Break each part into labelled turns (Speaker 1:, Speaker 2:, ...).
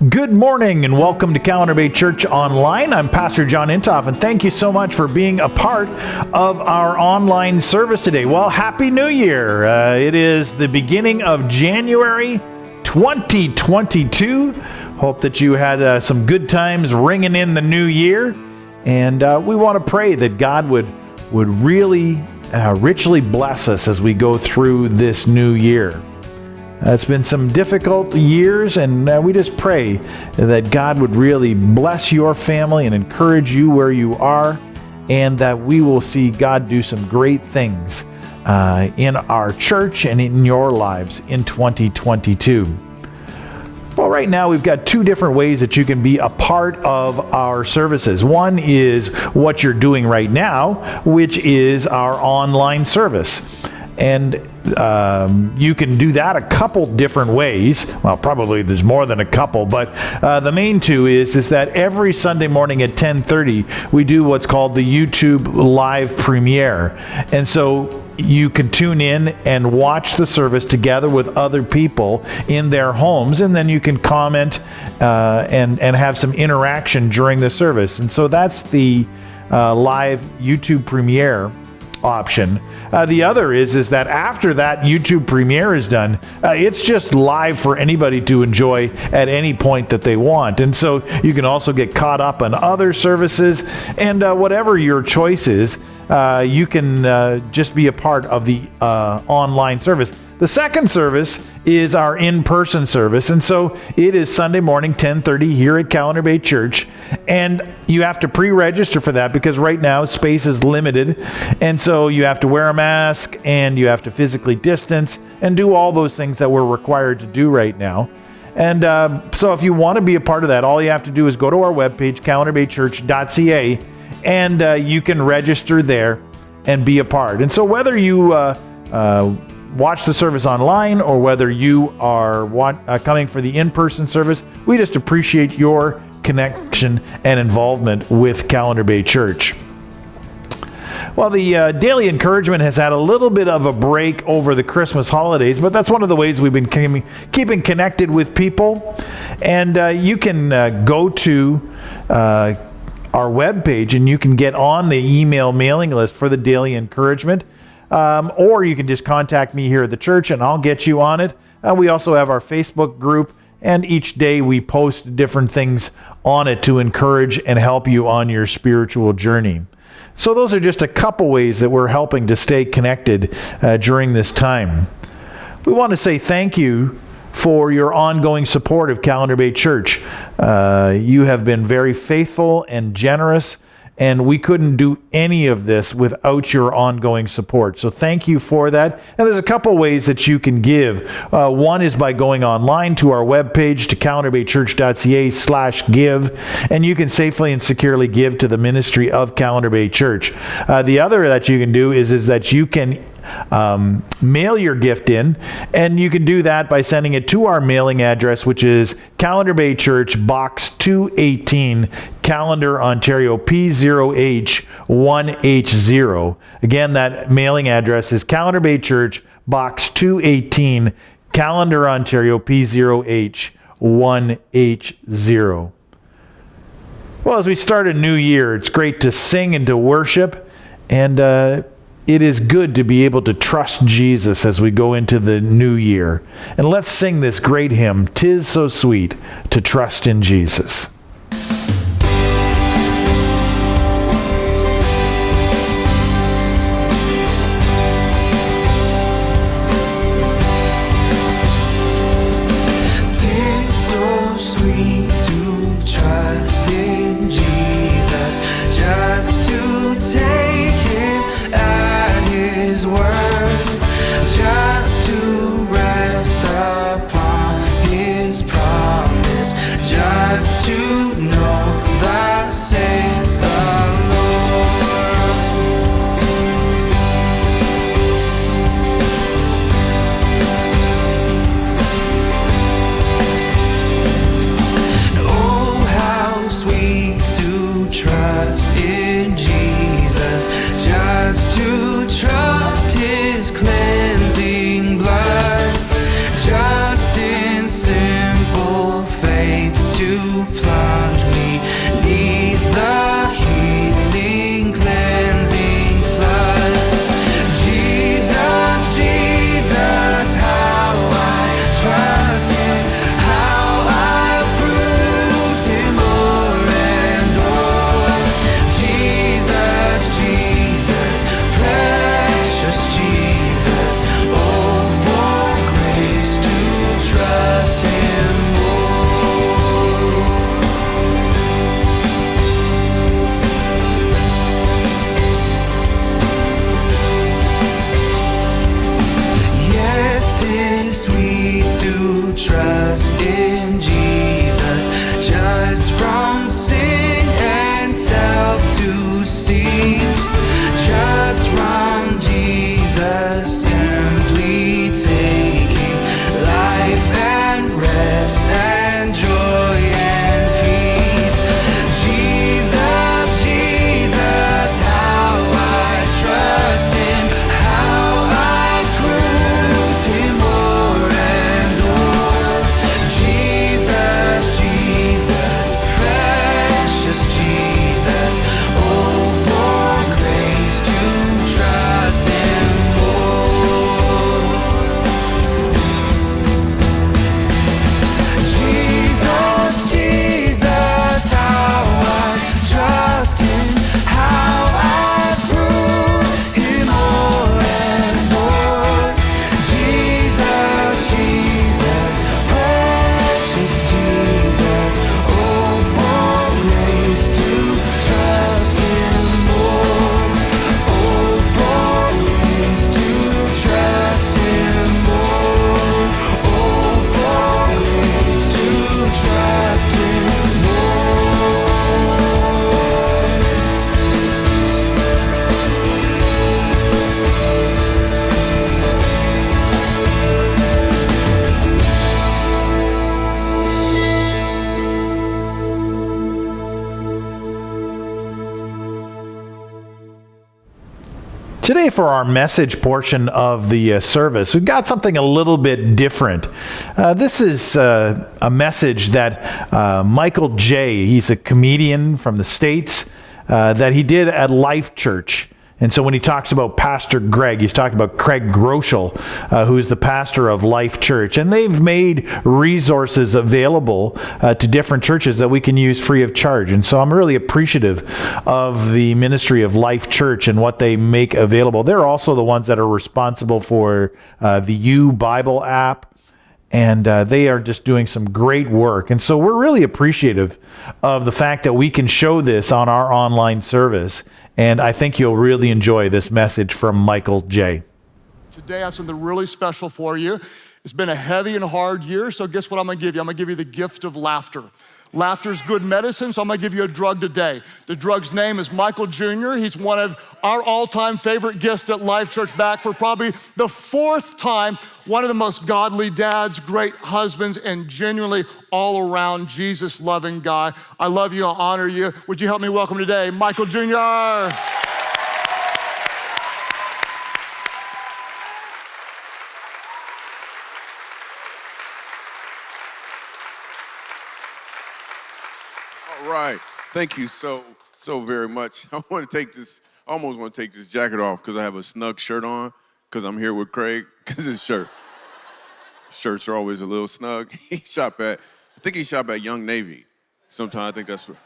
Speaker 1: Good morning and welcome to Callander Bay Church Online. I'm Pastor John Intoff, and thank you so much for being a part of our online service today. Well, Happy New Year. It is the beginning of January 2022. Hope that you had some good times ringing in the new year. And we want to pray that God would really richly bless us as we go through this new year. It's been some difficult years, and we just pray that God would really bless your family and encourage you where you are, and that we will see God do some great things in our church and in your lives in 2022. Well, right now we've got two different ways that you can be a part of our services. One is what you're doing right now, which is our online service. And you can do that a couple different ways. Well, probably there's more than a couple, but the main two is that every Sunday morning at 10:30 we do what's called the YouTube live premiere. And so you can tune in and watch the service together with other people in their homes, and then you can comment and have some interaction during the service. And so that's the live YouTube premiere option. The other is that after that YouTube premiere is done, it's just live for anybody to enjoy at any point that they want. And so you can also get caught up on other services, and whatever your choice is, you can just be a part of the online service. The second service is our in-person service, and so it is Sunday morning, 10:30 here at Callander Bay Church, and you have to pre-register for that because right now space is limited, and so you have to wear a mask, and you have to physically distance, and do all those things that we're required to do right now. And so if you want to be a part of that, all you have to do is go to our webpage, callanderbaychurch.ca, and you can register there and be a part. And so whether you watch the service online or whether you are coming for the in-person service, we just appreciate your connection and involvement with Callander Bay Church. Well, the daily encouragement has had a little bit of a break over the Christmas holidays, but that's one of the ways we've been keeping connected with people. And you can go to our webpage and you can get on the email mailing list for the daily encouragement. Or you can just contact me here at the church and I'll get you on it. We also have our Facebook group, and each day we post different things on it to encourage and help you on your spiritual journey. So those are just a couple ways that we're helping to stay connected during this time. We want to say thank you for your ongoing support of Callander Bay Church. You have been very faithful and generous, and we couldn't do any of this without your ongoing support. So thank you for that. And there's a couple ways that you can give. One is by going online to our webpage, to callanderbaychurch.ca/give, and you can safely and securely give to the ministry of Callander Bay Church. The other that you can do is that you can mail your gift in, and you can do that by sending it to our mailing address, which is Callander Bay Church, Box 218, Callander, Ontario, P0H1H0. Again, that mailing address is Callander Bay Church, Box 218, Callander, Ontario, P0H1H0. Well, as we start a new year, it's great to sing and to worship, and it is good to be able to trust Jesus as we go into the new year. And let's sing this great hymn, "'Tis So Sweet to Trust in Jesus."
Speaker 2: To is sweet to trust in Jesus, just from sin and self to cease, just from Jesus simply taking life and rest and joy and peace. Jesus, Jesus, how I trust him, how I proved him o'er and o'er. Jesus, Jesus, precious Jesus, oh, for grace to trust him more. Jesus, Jesus, how I trust him, how I prove him o'er and o'er. Jesus, Jesus, precious Jesus, oh, for grace to trust him more. Oh, for grace to trust him more. Oh, for grace to trust him more.
Speaker 1: Today, for our message portion of the service, we've got something a little bit different. This is a message that Michael J., he's a comedian from the States, that he did at Life Church. And so when he talks about Pastor Greg, he's talking about Craig Groeschel, who is the pastor of Life Church. And they've made resources available to different churches that we can use free of charge. And so I'm really appreciative of the ministry of Life Church and what they make available. They're also the ones that are responsible for the U Bible app. And they are just doing some great work. And so we're really appreciative of the fact that we can show this on our online service. And I think you'll really enjoy this message from Michael J.
Speaker 3: Today I have something really special for you. It's been a heavy and hard year, so guess what I'm gonna give you? I'm gonna give you the gift of laughter. Laughter is good medicine, so I'm gonna give you a drug today. The drug's name is Michael Jr. He's one of our all-time favorite guests at Life Church, back for probably the fourth time. One of the most godly dads, great husbands, and genuinely all-around Jesus-loving guy. I love you, I honor you. Would you help me welcome today, Michael Jr.?
Speaker 4: All right, thank you so very much. I almost want to take this jacket off because I have a snug shirt on because I'm here with Craig, because his shirts are always a little snug. I think he shop at Young Navy. Sometimes I think that's what,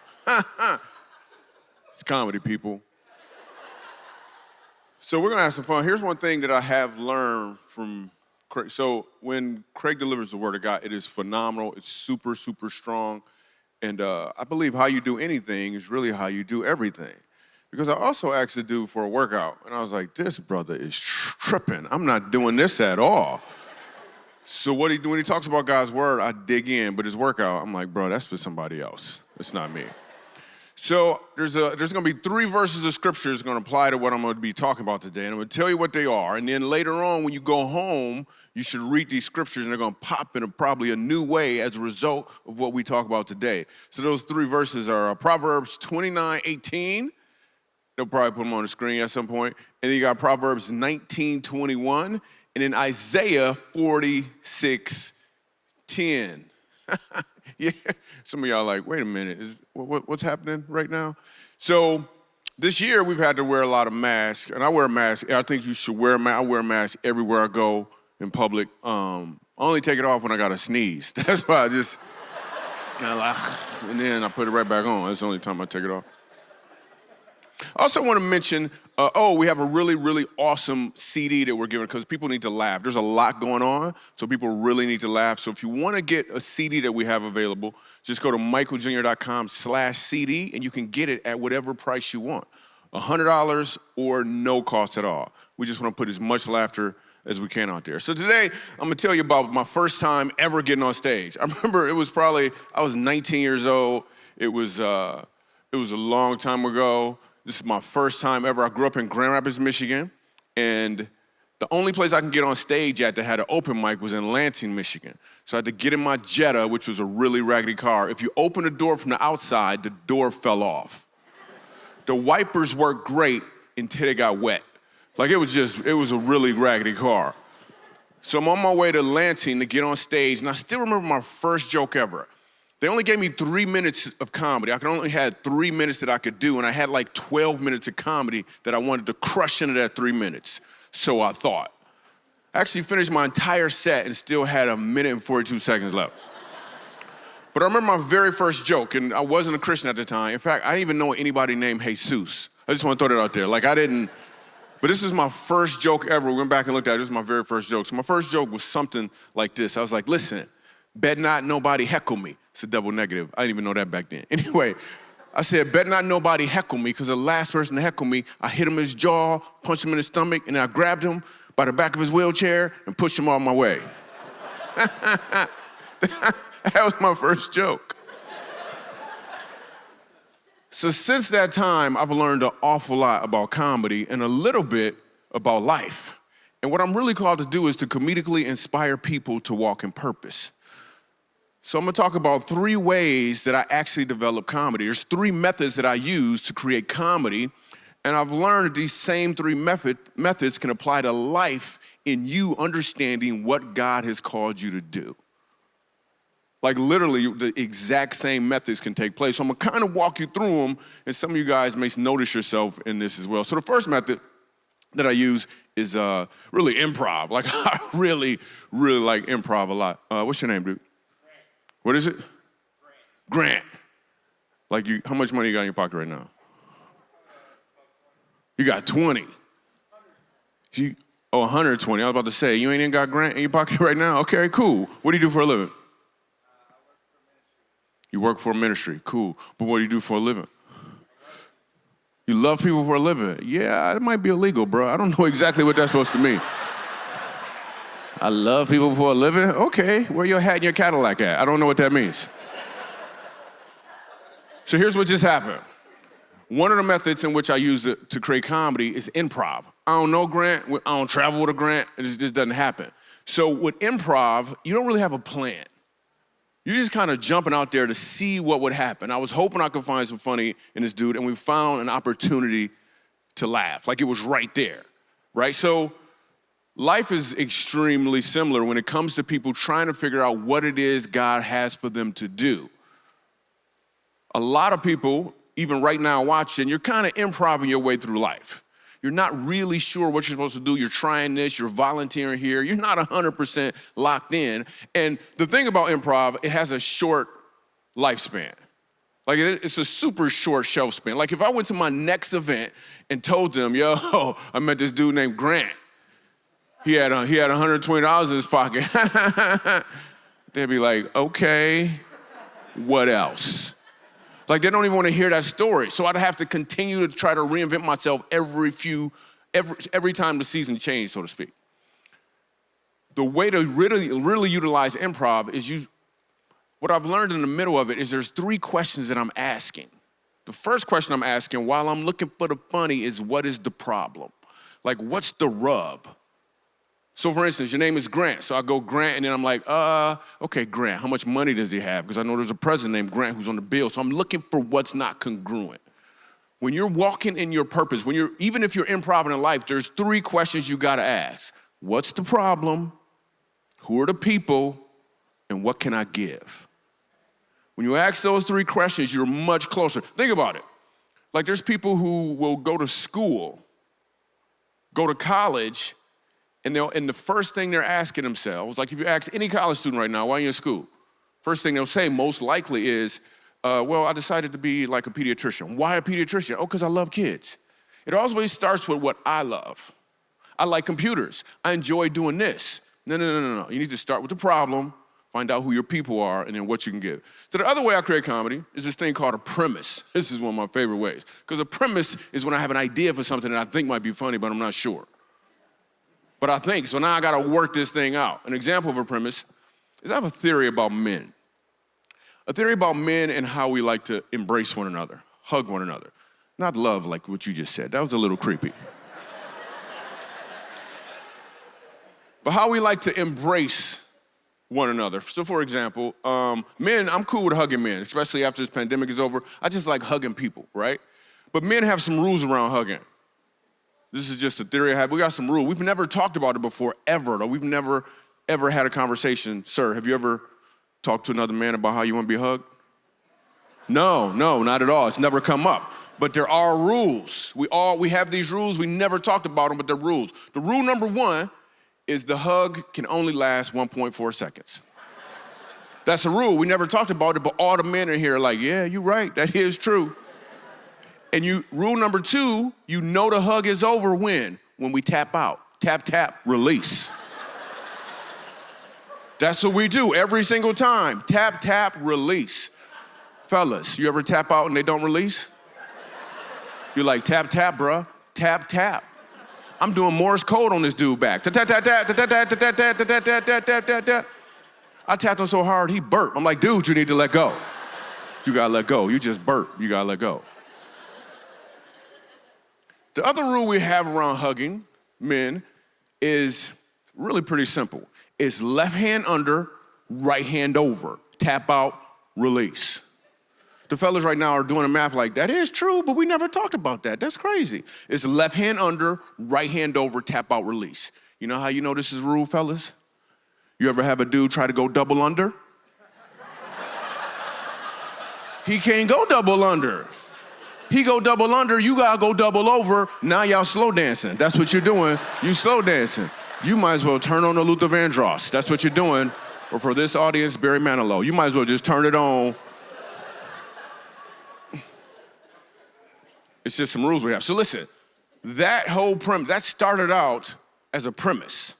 Speaker 4: it's comedy, people. So we're gonna have some fun. Here's one thing that I have learned from Craig. So when Craig delivers the word of God, it is phenomenal. It's super, super strong. And I believe how you do anything is really how you do everything. Because I also asked the dude for a workout, and I was like, this brother is tripping. I'm not doing this at all. So when he talks about God's word, I dig in, but his workout, I'm like, bro, that's for somebody else. It's not me. So there's gonna be 3 verses of scripture that's gonna apply to what I'm gonna be talking about today, and I'm gonna tell you what they are, and then later on when you go home, you should read these scriptures, and they're gonna pop in probably a new way as a result of what we talk about today. So those 3 verses are Proverbs 29:18. They'll probably put them on the screen at some point. And then you got Proverbs 19:21, and then Isaiah 46:10. Yeah, some of y'all are like, wait a minute, what's happening right now? So this year we've had to wear a lot of masks, and I wear a mask. I think you should wear a mask. I wear a mask everywhere I go in public. I only take it off when I got to sneeze. That's why I just, and then I put it right back on. That's the only time I take it off. I also want to mention, we have a really, really awesome CD that we're giving because people need to laugh. There's a lot going on, so people really need to laugh. So if you want to get a CD that we have available, just go to michaeljr.com/CD and you can get it at whatever price you want, $100 or no cost at all. We just want to put as much laughter as we can out there. So today, I'm gonna tell you about my first time ever getting on stage. I remember I was 19 years old. It was a long time ago. This is my first time ever. I grew up in Grand Rapids, Michigan, and the only place I can get on stage at that had an open mic was in Lansing, Michigan. So I had to get in my Jetta, which was a really raggedy car. If you open the door from the outside, the door fell off. The wipers worked great until they got wet. Like it was a really raggedy car. So I'm on my way to Lansing to get on stage, and I still remember my first joke ever. They only gave me 3 minutes of comedy. I could only had 3 minutes that I could do, and I had like 12 minutes of comedy that I wanted to crush into that 3 minutes. So I thought. I actually finished my entire set and still had 1 minute and 42 seconds left. But I remember my very first joke, and I wasn't a Christian at the time. In fact, I didn't even know anybody named Jesus. I just want to throw that out there. But this is my first joke ever. We went back and looked at it. This was my very first joke. So my first joke was something like this. I was like, listen, bet not nobody heckle me. It's a double negative. I didn't even know that back then. Anyway, I said, bet not nobody heckle me, because the last person to heckle me, I hit him in his jaw, punched him in his stomach, and I grabbed him by the back of his wheelchair and pushed him out of my way. That was my first joke. So since that time, I've learned an awful lot about comedy and a little bit about life. And what I'm really called to do is to comedically inspire people to walk in purpose. So I'm gonna talk about 3 ways that I actually develop comedy. There's 3 methods that I use to create comedy, and I've learned that these same 3 methods can apply to life in you understanding what God has called you to do. Like literally, the exact same methods can take place. So I'm gonna kind of walk you through them, and some of you guys may notice yourself in this as well. So the first method that I use is really improv. Like I really like improv a lot. What's your name, dude? What is it? Grant. Like how much money you got in your pocket right now? You got 20. 120. I was about to say, you ain't even got Grant in your pocket right now? Okay, cool. What do you do for a living? You work for a ministry. Cool. But what do you do for a living? You love people for a living. Yeah, it might be illegal, bro. I don't know exactly what that's supposed to mean. I love people for a living? Okay, where your hat and your Cadillac at? I don't know what that means. So here's what just happened. One of the methods in which I use it to create comedy is improv. I don't know Grant, I don't travel with a Grant, it just doesn't happen. So with improv, you don't really have a plan. You're just kind of jumping out there to see what would happen. I was hoping I could find some funny in this dude, and we found an opportunity to laugh. Like it was right there, right? So life is extremely similar when it comes to people trying to figure out what it is God has for them to do. A lot of people, even right now watching, you're kind of improvising your way through life. You're not really sure what you're supposed to do. You're trying this, you're volunteering here. You're not 100% locked in. And the thing about improv, it has a short lifespan. Like it's a super short shelf span. Like if I went to my next event and told them, yo, I met this dude named Grant. He had $120 in his pocket. They'd be like, okay, what else? Like they don't even want to hear that story. So I'd have to continue to try to reinvent myself every time the season changed, so to speak. The way to really utilize improv is what I've learned in the middle of it is there's 3 questions that I'm asking. The first question I'm asking while I'm looking for the funny is, what is the problem? Like, what's the rub? So for instance, your name is Grant. So I go Grant, and then I'm like, okay, Grant, how much money does he have? Because I know there's a president named Grant who's on the bill. So I'm looking for what's not congruent. When you're walking in your purpose, even if you're improv in life, there's 3 questions you gotta ask. What's the problem? Who are the people? And what can I give? When you ask those 3 questions, you're much closer. Think about it. Like there's people who will go to school, go to college, and the first thing they're asking themselves, like if you ask any college student right now, why are you in school? First thing they'll say most likely is, well, I decided to be like a pediatrician. Why a pediatrician? Oh, because I love kids. It always starts with what I love. I like computers. I enjoy doing this. No. You need to start with the problem, find out who your people are, and then what you can give. So the other way I create comedy is this thing called a premise. This is one of my favorite ways. Because a premise is when I have an idea for something that I think might be funny, but I'm not sure. But I think, so now I gotta work this thing out. An example of a premise is I have a theory about men. A theory about men and how we like to embrace one another, hug one another. Not love like what you just said. That was a little creepy. But how we like to embrace one another. So for example, men, I'm cool with hugging men, especially after this pandemic is over. I just like hugging people, right? But men have some rules around hugging. This is just a theory I have. We got some rules. We've never talked about it before, ever. Though. We've never, ever had a conversation. Sir, have you ever talked to another man about how you want to be hugged? No, not at all. It's never come up. But there are rules. We have these rules. We never talked about them, but they're rules. The rule number one is the hug can only last 1.4 seconds. That's a rule. We never talked about it, but all the men in here are like, yeah, you're right. That is true. And rule number two, you know the hug is over when we tap out. Tap, tap, release. That's what we do every single time. Tap, tap, release. Fellas, you ever tap out and they don't release? You're like, tap, tap, bruh. Tap, tap. I'm doing Morse code on this dude back. Tap, tap, tap, tap, tap, tap, tap, tap, tap, tap, tap, tap, tap, tap. I tapped him so hard, he burped. I'm like, dude, you need to let go. You gotta let go. You just burped. You gotta let go. The other rule we have around hugging men is really pretty simple. It's left hand under, right hand over. Tap out, release. The fellas right now are doing the math like, that is true, but we never talked about that. That's crazy. It's left hand under, right hand over, tap out, release. You know how you know this is a rule, fellas? You ever have a dude try to go double under? He can't go double under. He go double under, you gotta go double over. Now y'all slow dancing. That's what you're doing. You slow dancing. You might as well turn on the Luther Vandross. That's what you're doing. Or for this audience, Barry Manilow. You might as well just turn it on. It's just some rules we have. So listen, that whole premise, that started out as a premise.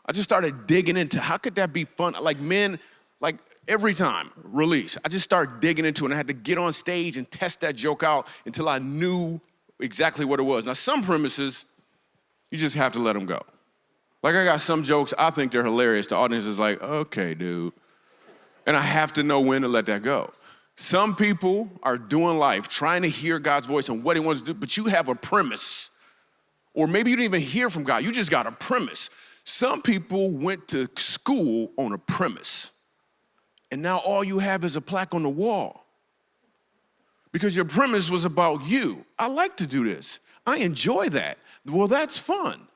Speaker 4: I just started digging into how could that be fun? Like men, like every time, release. I just started digging into it and I had to get on stage and test that joke out until I knew exactly what it was. Now some premises, you just have to let them go. Like I got some jokes, I think they're hilarious. The audience is like, okay, dude. And I have to know when to let that go. Some people are doing life trying to hear God's voice and what he wants to do, but you have a premise. Or maybe you didn't even hear from God, you just got a premise. Some people went to school on a premise, and now all you have is a plaque on the wall. Because your premise was about you. I like to do this. I enjoy that. Well, that's fun.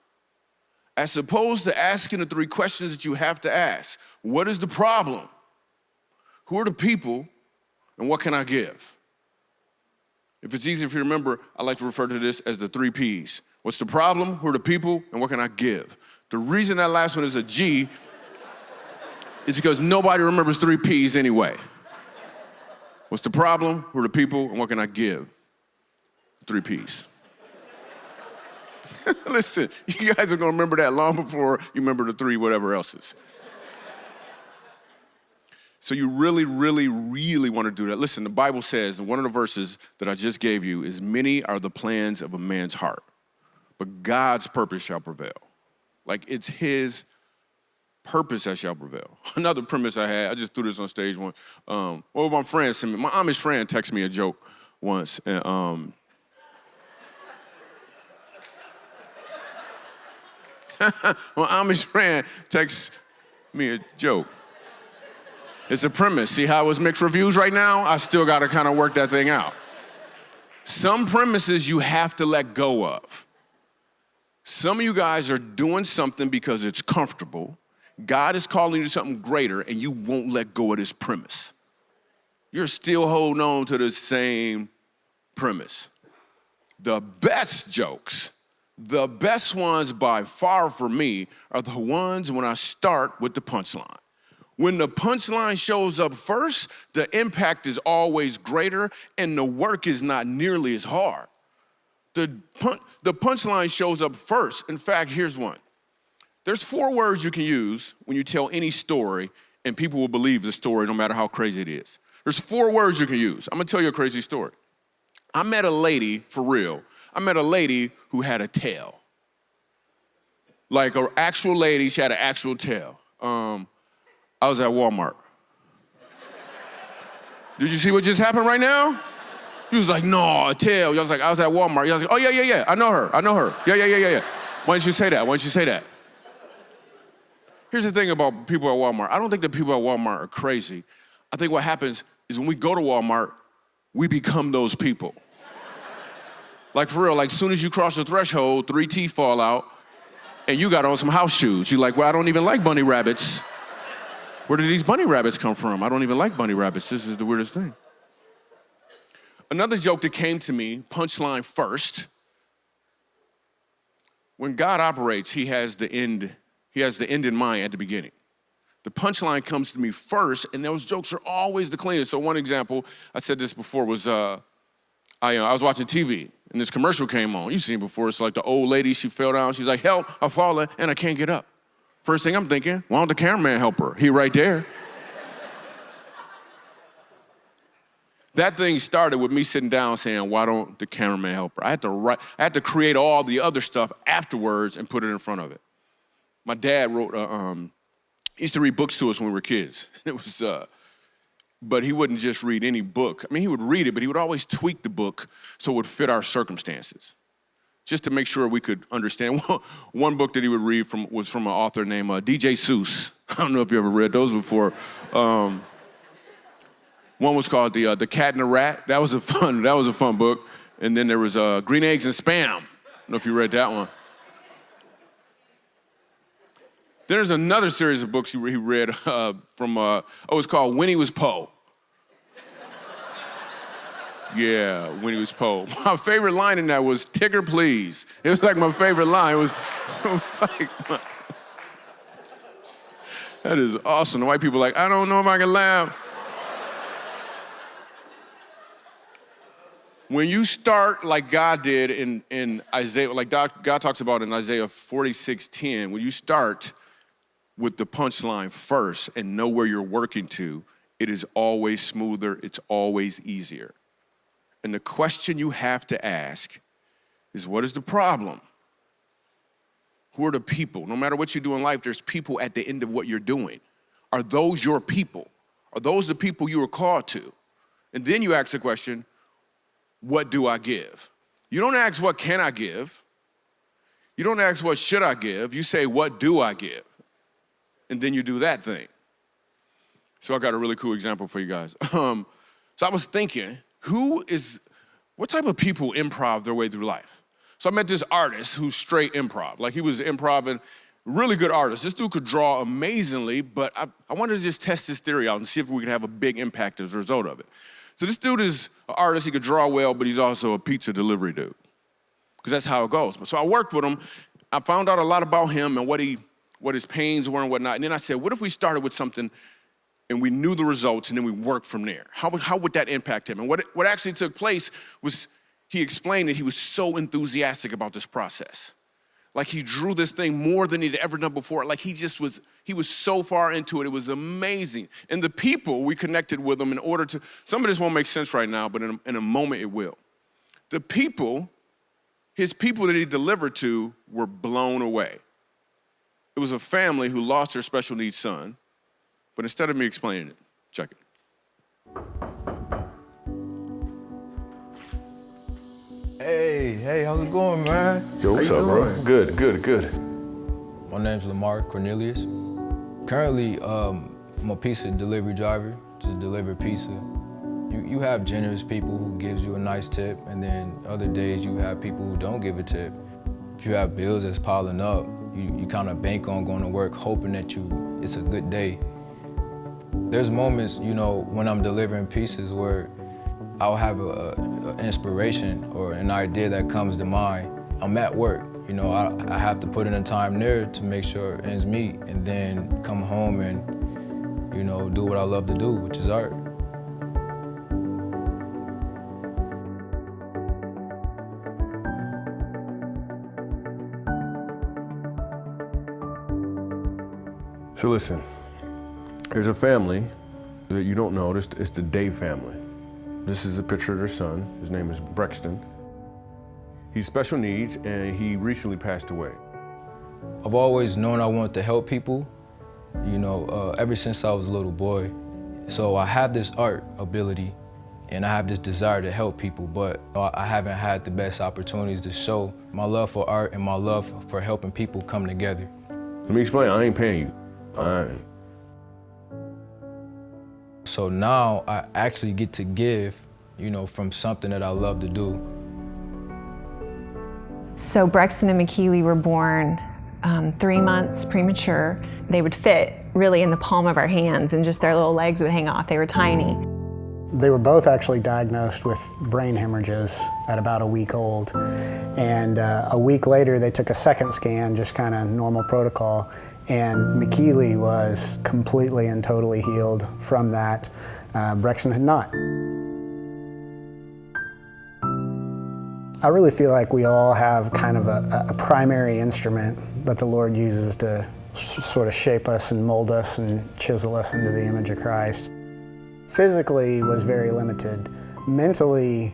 Speaker 4: As opposed to asking the three questions that you have to ask. What is the problem? Who are the people? And what can I give? If it's easy for you to remember, I like to refer to this as the 3 Ps. What's the problem? Who are the people? And what can I give? The reason that last one is a G is because nobody remembers 3 Ps anyway. What's the problem? Who are the people? And what can I give? 3 Ps. Listen, you guys are gonna remember that long before you remember the 3 whatever else is. So you really, really, really want to do that. Listen, the Bible says, and one of the verses that I just gave you is, many are the plans of a man's heart, but God's purpose shall prevail. Like it's his purpose that shall prevail. Another premise I had, I just threw this on stage once. My friend sent me, my Amish friend texted me a joke once, and my Amish friend texts me a joke. It's a premise. See how it's mixed reviews right now? I still got to kind of work that thing out. Some premises you have to let go of. Some of you guys are doing something because it's comfortable. God is calling you to something greater, and you won't let go of this premise. You're still holding on to the same premise. The best jokes, the best ones by far for me, are the ones when I start with the punchline. When the punchline shows up first, the impact is always greater and the work is not nearly as hard. The punchline shows up first. In fact, here's one. There's 4 words you can use when you tell any story and people will believe the story no matter how crazy it is. There's 4 words you can use. I'm gonna tell you a crazy story. I met a lady, for real, I met a lady who had a tail. Like an actual lady, she had an actual tail. I was at Walmart. Did you see what just happened right now? He was like, no, a tail. I was like, I was at Walmart. He was like, oh, yeah, I know her. Yeah. Why didn't you say that? Here's the thing about people at Walmart. I don't think that people at Walmart are crazy. I think what happens is when we go to Walmart, we become those people. Like for real, like soon as you cross the threshold, 3 teeth fall out, and you got on some house shoes. You're like, well, I don't even like bunny rabbits. Where did these bunny rabbits come from? I don't even like bunny rabbits. This is the weirdest thing. Another joke that came to me, punchline first. When God operates, he has the end in mind at the beginning. The punchline comes to me first, and those jokes are always the cleanest. So one example, I said this before, was I was watching TV, and this commercial came on. You've seen it before. It's like the old lady, she fell down. She's like, help, I've fallen, and I can't get up. First thing I'm thinking, why don't the cameraman help her? He right there. That thing started with me sitting down saying, why don't the cameraman help her? I had to create all the other stuff afterwards and put it in front of it. My dad wrote, he used to read books to us when we were kids. It was, but he wouldn't just read any book. I mean, he would read it, but he would always tweak the book so it would fit our circumstances, just to make sure we could understand. One book that he would read was from an author named DJ Seuss. I don't know if you ever read those before. One was called The Cat and the Rat. That was a fun book. And then there was Green Eggs and Spam. I don't know if you read that one. There's another series of books he read it's called When He Was Poe. Yeah, When He Was Poe. My favorite line in that was, Tigger, please. It was like my favorite line. It was like, that is awesome. The white people are like, I don't know if I can laugh. When you start like God did in Isaiah, like God talks about in Isaiah 46:10, when you start with the punchline first and know where you're working to, it is always smoother, it's always easier. And the question you have to ask is, what is the problem? Who are the people? No matter what you do in life, there's people at the end of what you're doing. Are those your people? Are those the people you were called to? And then you ask the question, what do I give? You don't ask, what can I give? You don't ask, what should I give? You say, what do I give? And then you do that thing. So I got a really cool example for you guys. So I was thinking, what type of people improv their way through life? So I met this artist who's straight improv. Like he was improvising, really good artist. This dude could draw amazingly, but I wanted to just test this theory out and see if we could have a big impact as a result of it. So this dude is an artist, he could draw well, but he's also a pizza delivery dude. Because that's how it goes. So I worked with him, I found out a lot about him and what his pains were and whatnot. And then I said, what if we started with something and we knew the results and then we worked from there? How would that impact him? And what actually took place was he explained that he was so enthusiastic about this process. Like he drew this thing more than he'd ever done before. Like he was so far into it. It was amazing. And the people, we connected with them in order to, some of this won't make sense right now, but in a moment it will. The people, his people that he delivered to were blown away. It was a family who lost their special needs son, but instead of me explaining it, check it.
Speaker 5: Hey, how's it going, man?
Speaker 6: Yo, what's up, bro? Good.
Speaker 5: My name's Lamar Cornelius. Currently, I'm a pizza delivery driver, just deliver pizza. You have generous people who gives you a nice tip, and then other days you have people who don't give a tip. If you have bills that's piling up, you kind of bank on going to work hoping that it's a good day. There's moments, when I'm delivering pieces where I'll have an inspiration or an idea that comes to mind. I'm at work, I have to put in the time there to make sure it ends meet, and then come home and, do what I love to do, which is art.
Speaker 6: So listen, there's a family that you don't know. It's the Day family. This is a picture of their son. His name is Brexton. He's special needs, and he recently passed away.
Speaker 5: I've always known I wanted to help people, ever since I was a little boy. So I have this art ability and I have this desire to help people, but I haven't had the best opportunities to show my love for art and my love for helping people come together.
Speaker 6: Let me explain, I ain't paying you.
Speaker 5: So now I actually get to give, from something that I love to do.
Speaker 7: So Brexton and McKeely were born 3 months premature. They would fit really in the palm of our hands and just their little legs would hang off. They were tiny.
Speaker 8: They were both actually diagnosed with brain hemorrhages at about a week old. And a week later, they took a second scan, just kind of normal protocol. And McKeely was completely and totally healed from that. Brexton had not. I really feel like we all have kind of a primary instrument that the Lord uses to sort of shape us and mold us and chisel us into the image of Christ. Physically was very limited. Mentally,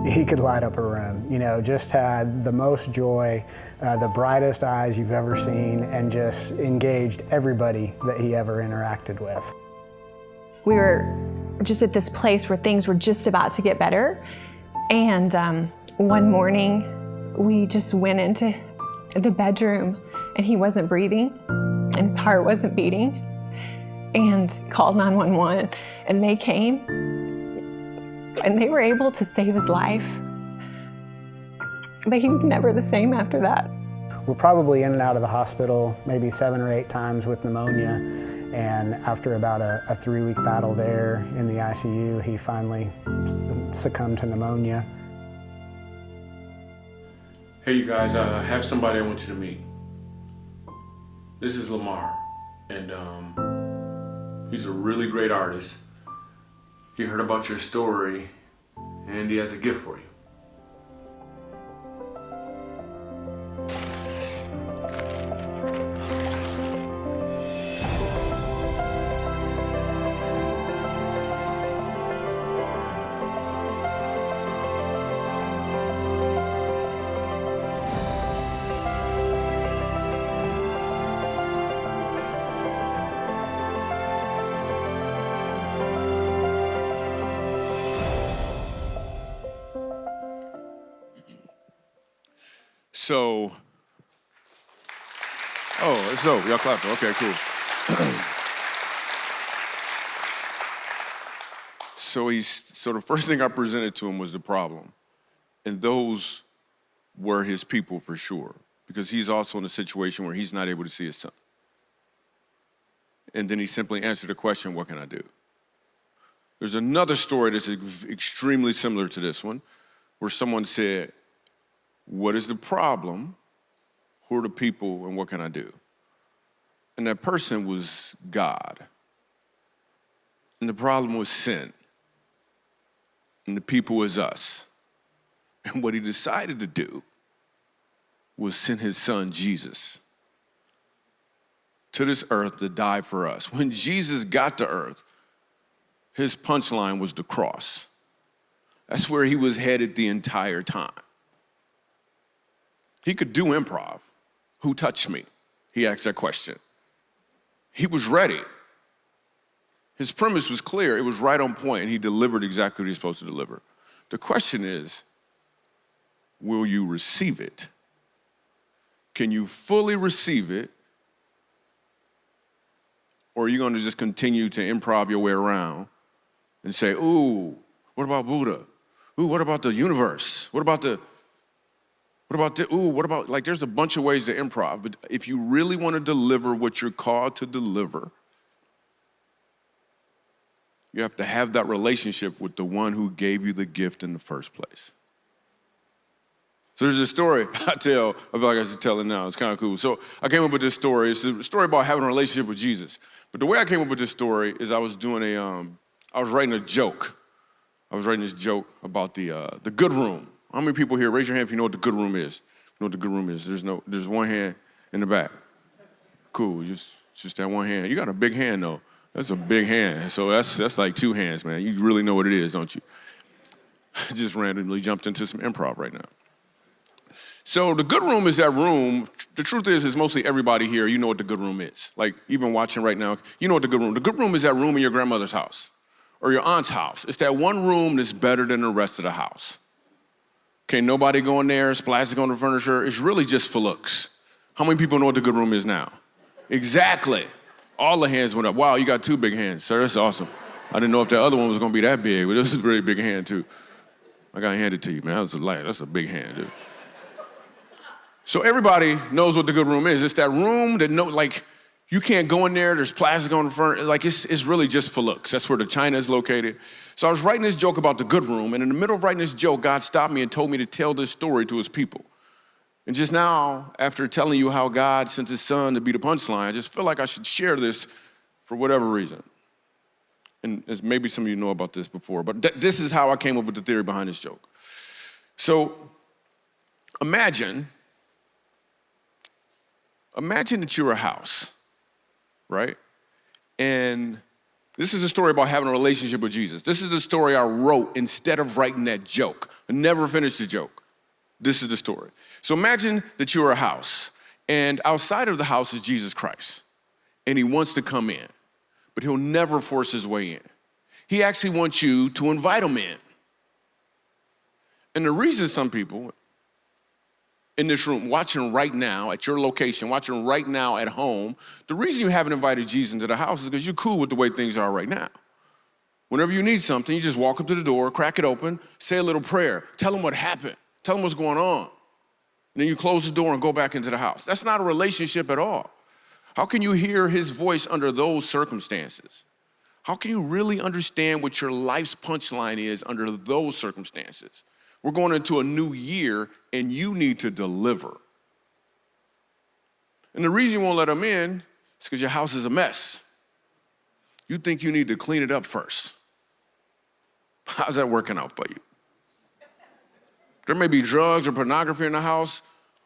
Speaker 8: he could light up a room. Just had the most joy, the brightest eyes you've ever seen, and just engaged everybody that he ever interacted with.
Speaker 7: We were just at this place where things were just about to get better. And one morning, we just went into the bedroom and he wasn't breathing and his heart wasn't beating, and called 911, and they came and they were able to save his life. But he was never the same after that.
Speaker 8: We're probably in and out of the hospital maybe 7 or 8 times with pneumonia, and after about a 3-week battle there in the ICU, he finally succumbed to pneumonia.
Speaker 9: Hey you guys, I have somebody I want you to meet. This is Lamar, and he's a really great artist. He heard about your story, and he has a gift for you.
Speaker 4: So, y'all clapping. Okay, cool. So the first thing I presented to him was the problem. And those were his people for sure, because he's also in a situation where he's not able to see his son. And then he simply answered the question, what can I do? There's another story that's extremely similar to this one, where someone said, what is the problem? Who are the people, and what can I do? And that person was God. And the problem was sin. And the people was us. And what he decided to do was send his son, Jesus, to this earth to die for us. When Jesus got to earth, his punchline was the cross. That's where he was headed the entire time. He could do improv. Who touched me? He asked that question. He was ready. His premise was clear. It was right on point, and he delivered exactly what he was supposed to deliver. The question is, will you receive it? Can you fully receive it? Or are you going to just continue to improv your way around and say, ooh, what about Buddha? Ooh, what about the universe? What about, like, there's a bunch of ways to improv, but if you really want to deliver what you're called to deliver, you have to have that relationship with the one who gave you the gift in the first place. So there's a story I tell, I feel like I should tell it now, it's kind of cool. So I came up with this story. It's a story about having a relationship with Jesus. But the way I came up with this story is I was writing a joke. I was writing this joke about the good room. How many people here, raise your hand if you know what the good room is. You know what the good room is. There's one hand in the back. Cool, just that one hand. You got a big hand though. That's a big hand. So that's like 2 hands, man. You really know what it is, don't you? I just randomly jumped into some improv right now. So the good room is that room. The truth is mostly everybody here, you know what the good room is. Like even watching right now, you know what the good room. The good room is that room in your grandmother's house or your aunt's house. It's that one room that's better than the rest of the house. Okay, nobody go in there, splashing on the furniture. It's really just for looks. How many people know what the good room is now? Exactly. All the hands went up. Wow, you got 2 big hands, sir. That's awesome. I didn't know if the other one was gonna be that big, but this is a really big hand too. I gotta hand it to you, man. That's a big hand, dude. So everybody knows what the good room is. It's that room that like you can't go in there. There's plastic on the front. Like it's really just for looks. That's where the china is located. So I was writing this joke about the good room, and in the middle of writing this joke, God stopped me and told me to tell this story to his people. And just now, after telling you how God sent his son to be the punchline, I just feel like I should share this for whatever reason. And as maybe some of you know about this before, but this is how I came up with the theory behind this joke. So imagine that you're a house, right? And this is a story about having a relationship with Jesus. This is the story I wrote instead of writing that joke. I never finished the joke. This is the story. So imagine that you're a house, and outside of the house is Jesus Christ, and he wants to come in, but he'll never force his way in. He actually wants you to invite him in. And the reason some people in this room, watching right now at your location, watching right now at home, the reason you haven't invited Jesus into the house is because you're cool with the way things are right now. Whenever you need something, you just walk up to the door, crack it open, say a little prayer, tell him what happened, tell him what's going on. And then you close the door and go back into the house. That's not a relationship at all. How can you hear his voice under those circumstances? How can you really understand what your life's punchline is under those circumstances? We're going into a new year, and you need to deliver. And the reason you won't let them in is because your house is a mess. You think you need to clean it up first. How's that working out for you? There may be drugs or pornography in the house,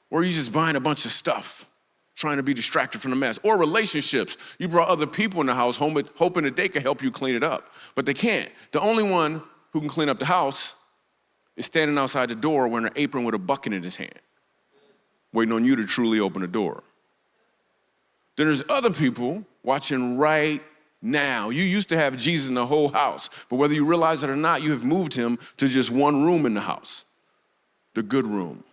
Speaker 4: or you're just buying a bunch of stuff, trying to be distracted from the mess. Or relationships. You brought other people in the house hoping that they can help you clean it up, but they can't. The only one who can clean up the house is standing outside the door wearing an apron with a bucket in his hand, waiting on you to truly open the door. Then there's other people watching right now. You used to have Jesus in the whole house, but whether you realize it or not, you have moved him to just one room in the house, the good room.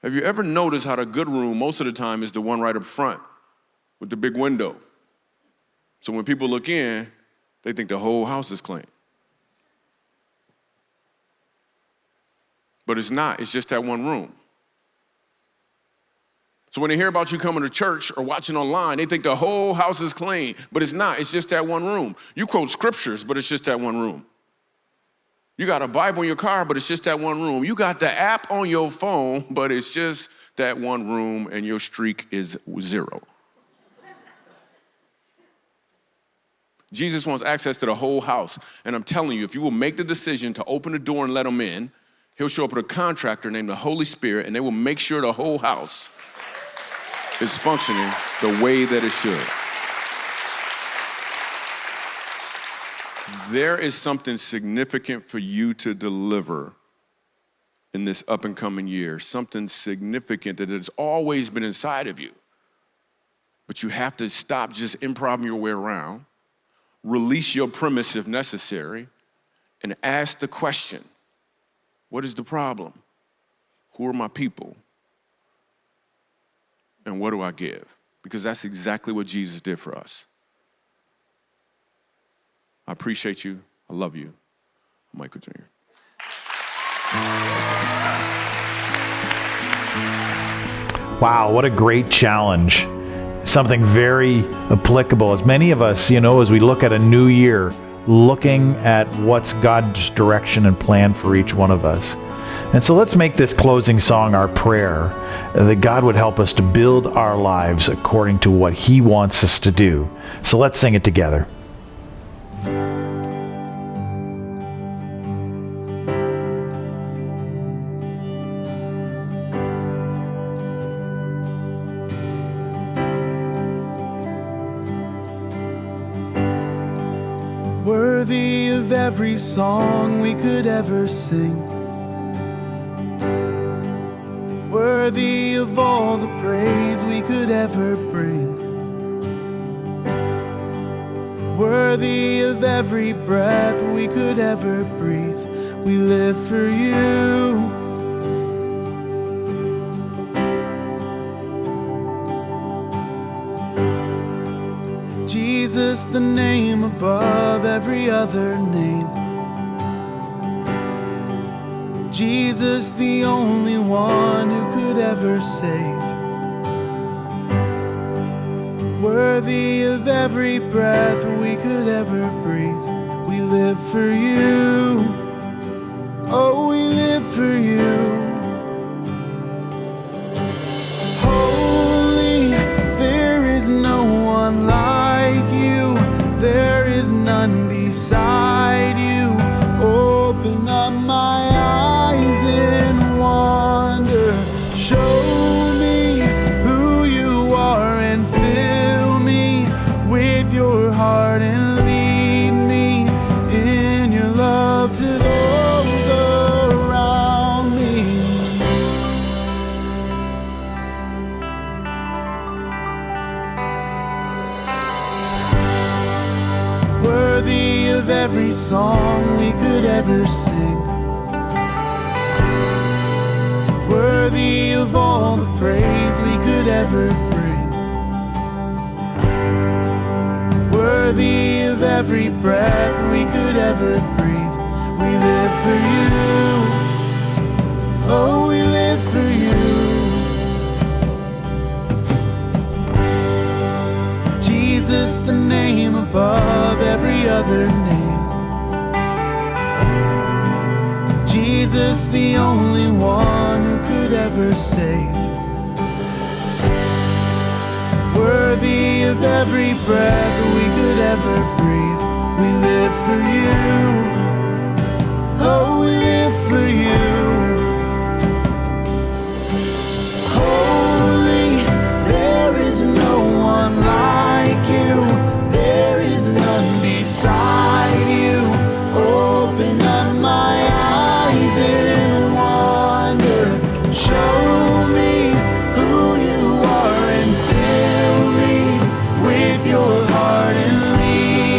Speaker 4: Have you ever noticed how the good room most of the time is the one right up front with the big window? So when people look in, they think the whole house is clean. But it's not, it's just that one room. So when they hear about you coming to church or watching online, they think the whole house is clean, but it's not, it's just that one room. You quote scriptures, but it's just that one room. You got a Bible in your car, but it's just that one room. You got the app on your phone, but it's just that one room, and your streak is 0. Jesus wants access to the whole house, and I'm telling you, if you will make the decision to open the door and let him in, he'll show up with a contractor named the Holy Spirit, and they will make sure the whole house is functioning the way that it should. There is something significant for you to deliver in this up and coming year, something significant that has always been inside of you. But you have to stop just improvising your way around, release your premise if necessary, and ask the question, what is the problem? Who are my people? And what do I give? Because that's exactly what Jesus did for us. I appreciate you. I love you. I'm Michael Jr.
Speaker 1: Wow, what a great challenge. Something very applicable. As many of us, as we look at a new year, looking at what's God's direction and plan for each one of us. And so let's make this closing song our prayer, that God would help us to build our lives according to what he wants us to do. So let's sing it together.
Speaker 2: Worthy of every song we could ever sing, worthy of all the praise we could ever bring, worthy of every breath we could ever breathe. We live for you. Jesus, the name above every other name. Jesus, the only one who could ever save. Worthy of every breath we could ever breathe. We live for you. Oh, we live for you. Holy, there is no one like you. There is none beside you. Open up my eyes in wonder. Show me who you are and fill me with your heart and lead me in your love to those around me. Worthy of every song we could ever sing, worthy of all the praise we could ever bring, worthy of every breath we could ever breathe. We live for you. Oh, we live for you. Jesus, the name above every other name. Jesus, the only one who could ever save. Worthy of every breath we could ever breathe. We live for you. Oh, we live for you. Holy, there is no one like you. There is none beside you. Open up my eyes in wonder. Show me who you are and fill me with your heart and lead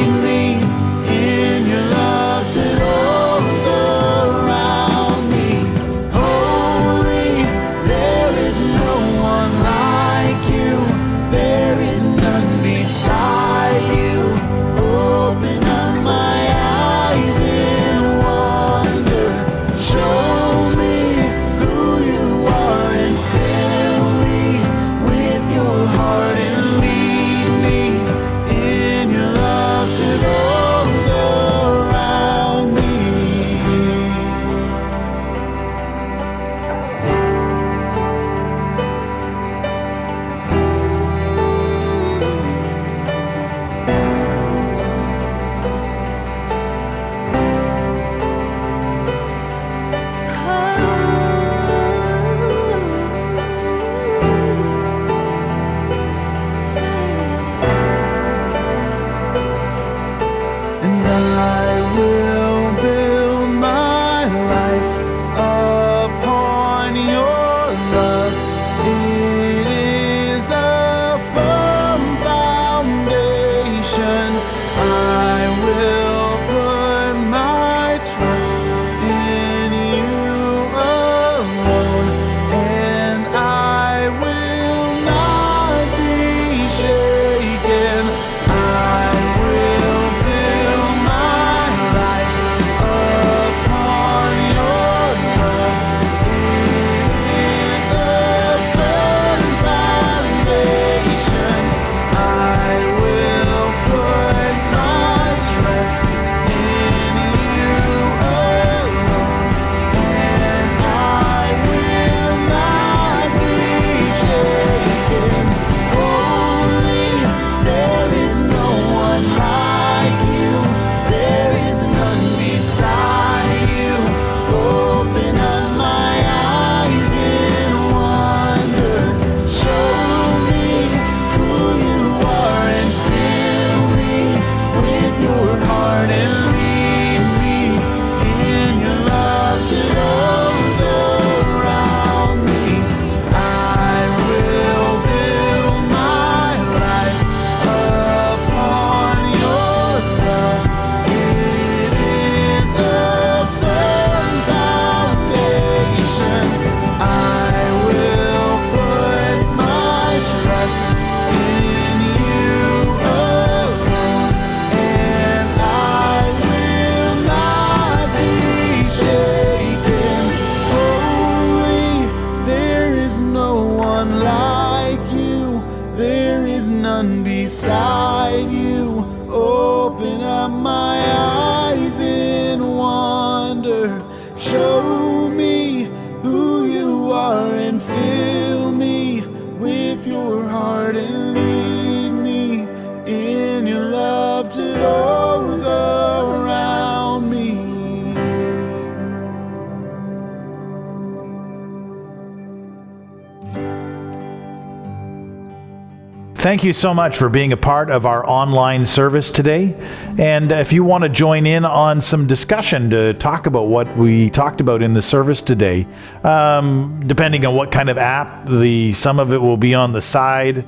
Speaker 1: thank you so much for being a part of our online service today. And if you want to join in on some discussion to talk about what we talked about in the service today, depending on what kind of app, some of it will be on the side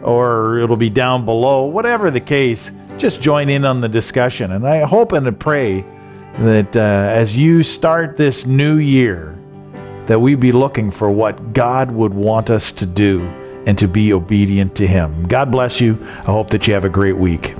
Speaker 1: or it'll be down below. Whatever the case, just join in on the discussion. And I hope and pray that as you start this new year, that we be looking for what God would want us to do and to be obedient to Him. God bless you. I hope that you have a great week.